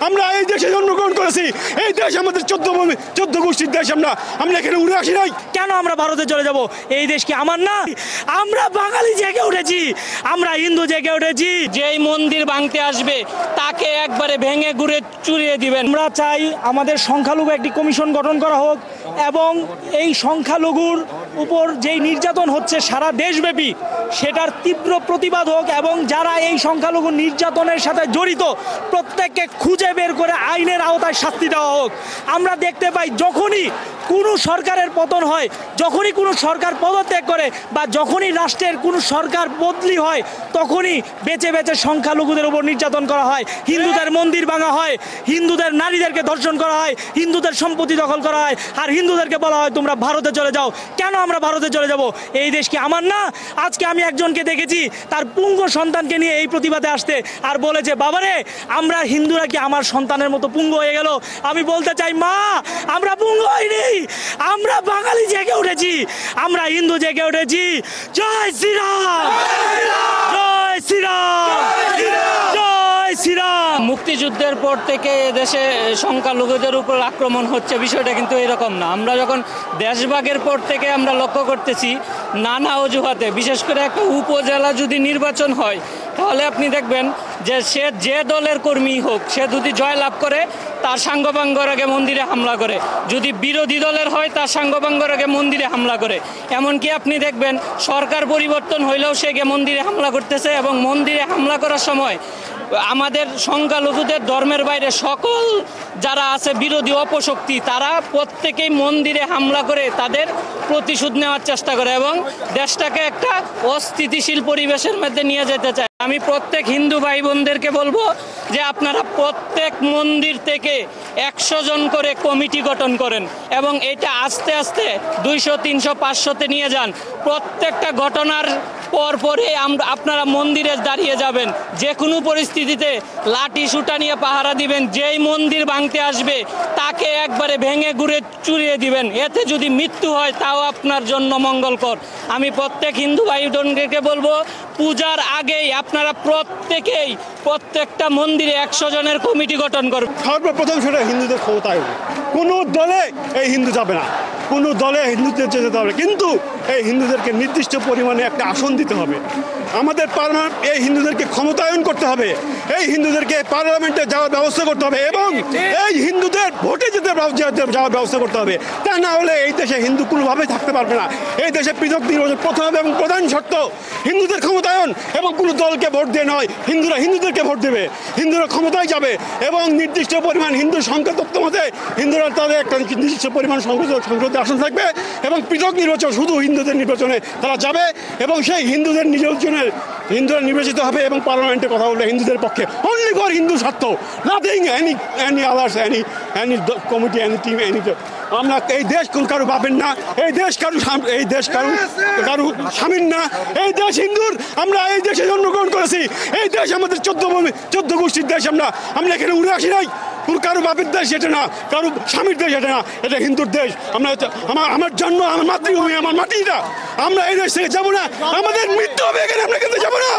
আমরা এই দেশে জন্মগ্রহণ করেছি। এই দেশ আমাদের 14 গোষ্ঠীর দেশ। আমরা এখানে উড়ে আসি নাই। কেন আমরা ভারতে চলে যাব? এই দেশ কি আমার না? আমরা বাঙালি জেগে উঠেছি, আমরা হিন্দু জেগে উঠেছি। যেই মন্দির ভাঙতে আসবে তাকে একবারে ভেঙে গুড়ে চুরিয়ে দিবেন। আমরা চাই আমাদের সংখ্যালঘু একটি কমিশন গঠন করা হোক এবং এই সংখ্যালঘুর উপর যেই নির্যাতন হচ্ছে সারা দেশব্যাপী সেটার তীব্র প্রতিবাদ হোক এবং যারা এই সংখ্যালঘু নির্যাতনের সাথে জড়িত প্রত্যেককে খুঁজে বের করে আইনের আওতায় শাস্তি দেওয়া হোক। আমরা দেখতে পাই যখনই কোনো সরকারের পতন হয়, যখনই কোনো সরকার পদত্যাগ করে বা যখনই রাষ্ট্রের কোনো সরকার বদলি হয় তখনই বেঁচে বেঁচে সংখ্যালঘুদের উপর নির্যাতন করা হয়, হিন্দুদের মন্দির ভাঙা হয়, হিন্দুদের নারীদেরকে ধর্ষণ করা হয়, হিন্দুদের সম্পত্তি দখল করা হয়, আর হিন্দুদেরকে বলা হয় তোমরা ভারতে চলে যাও। কেন আমরা ভারতে চলে যাব? এই দেশ কি আমার না? আজকে আমি একজনকে দেখেছি তার পুঙ্গ সন্তানকে নিয়ে এই প্রতিবাদে আসতে আর বলেছে বাবারে আমরা হিন্দুরা কি আমার সন্তানের মতো পুঙ্গ হয়ে গেল? আমি বলতে চাই মা, আমরা পুঙ্গ হইনি, আমরা বাঙালি জেগে উঠেছি, আমরা হিন্দু জেগে উঠেছি। জয় শ্রীরাম, জয় শ্রীরাম, জয় শ্রীরাম। মুক্তিযুদ্ধের পর থেকে দেশে সংখ্যালঘুদের উপর আক্রমণ হচ্ছে, বিষয়টা কিন্তু এরকম না। আমরা যখন দেশভাগের পর থেকে আমরা লক্ষ্য করতেছি নানা অজুহাতে, বিশেষ করে একটা উপজেলা যদি নির্বাচন হয় তাহলে আপনি দেখবেন যে সে যে দলের কর্মী হোক সে যদি জয়লাভ করে তার সাঙ্গপাঙ্গর আগে মন্দিরে হামলা করে, যদি বিরোধী দলের হয় তার সাঙ্গপাঙ্গর আগে মন্দিরে হামলা করে। এমনকি আপনি দেখবেন সরকার পরিবর্তন হইলেও সে গিয়ে মন্দিরে হামলা করতেছে এবং মন্দিরে হামলা করার সময় আমাদের সংখ্যালঘুদের ধর্মের বাইরে সকল যারা আছে বিরোধী অপশক্তি তারা প্রত্যেকেই মন্দিরে হামলা করে তাদের প্রতিশোধ নেওয়ার চেষ্টা করে এবং দেশটাকে একটা অস্থিতিশীল পরিবেশের মধ্যে নিয়ে যেতে চায়। আমি প্রত্যেক হিন্দু ভাই বোনদেরকে বলবো যে আপনারা প্রত্যেক মন্দির থেকে 100 জন করে কমিটি গঠন করেন এবং এটা আস্তে আস্তে 200, 300, 500-তে নিয়ে যান। প্রত্যেকটা ঘটনার পরে আপনারা মন্দিরে দাঁড়িয়ে যাবেন, যে কোনো পরিস্থিতিতে লাঠি সুটা নিয়ে পাহারা দিবেন। যেই মন্দির ভাঙতে আসবে তাকে একবারে ভেঙে গুড়ে চুরিয়ে দিবেন। এতে যদি মৃত্যু হয় তাও আপনার জন্য মঙ্গলকর। আমি প্রত্যেক হিন্দু ভাই বোনকে বলবো পূজার আগেই আপনারা প্রত্যেকেই প্রত্যেকটা মন্দিরে 100 জনের কমিটি গঠন করবেন। সর্বপ্রথম সেটা হিন্দুদের ক্ষমতায় হবে। কোনো দলে এই হিন্দু যাবে না, কোনো দলে হিন্দুদের যেতে হবে, কিন্তু এই হিন্দুদেরকে নির্দিষ্ট পরিমাণে একটা আসন দিতে হবে। আমাদের এই হিন্দুদেরকে ক্ষমতায়ন করতে হবে, এই হিন্দুদেরকে পার্লামেন্টে যাওয়ার ব্যবস্থা করতে হবে এবং এই হিন্দুদের ভোটে যাওয়ার ব্যবস্থা করতে হবে। তা না হলে এই দেশে হিন্দু কোনোভাবেই থাকতে পারবে না। এই দেশে পৃথক নির্বাচন প্রথম এবং প্রধান শর্ত হিন্দুদের ক্ষমতায়ন এবং কোনো দলকে ভোট দিয়ে নয়, হিন্দুরা হিন্দুদেরকে ভোট দেবে, হিন্দুরা ক্ষমতায় যাবে এবং নির্দিষ্ট পরিমাণ হিন্দু সংখ্যা তত্ত্ব মতে হিন্দুরা তাদের একটা নির্দিষ্ট পরিমাণ সংসদে আসন থাকবে এবং পৃথক নির্বাচন শুধু হিন্দুদের নির্বাচনে তারা যাবে এবং সেই হিন্দুদের নির্বাচনের হিন্দুরা নির্বাচিত হবে এবং পার্লামেন্টে কথা বলবে হিন্দুদের পক্ষে, অনলি ফর হিন্দু স্বার্থ, nothing any others, any committee, any team, any. আমরা এই দেশ কারো পাবেন না, এই দেশ কারো কারো স্বামীর না, এই দেশ হিন্দুর। আমরা এই দেশে জন্মগ্রহণ করেছি, এই দেশ আমাদের 14 গোষ্ঠীর দেশ। আমরা এখানে উড়ে আসি নাই। কারো বাপের দেশ এটা না, কারো স্বামীর দেশ এটা না, এটা হিন্দুর দেশ। আমার জন্ম, আমার মাতৃভূমি, আমার মাটিটা। আমরা এই দেশ থেকে যাবো না, আমাদের মৃত্যু হবে এখানে, আমরা কিন্তু যাবো না।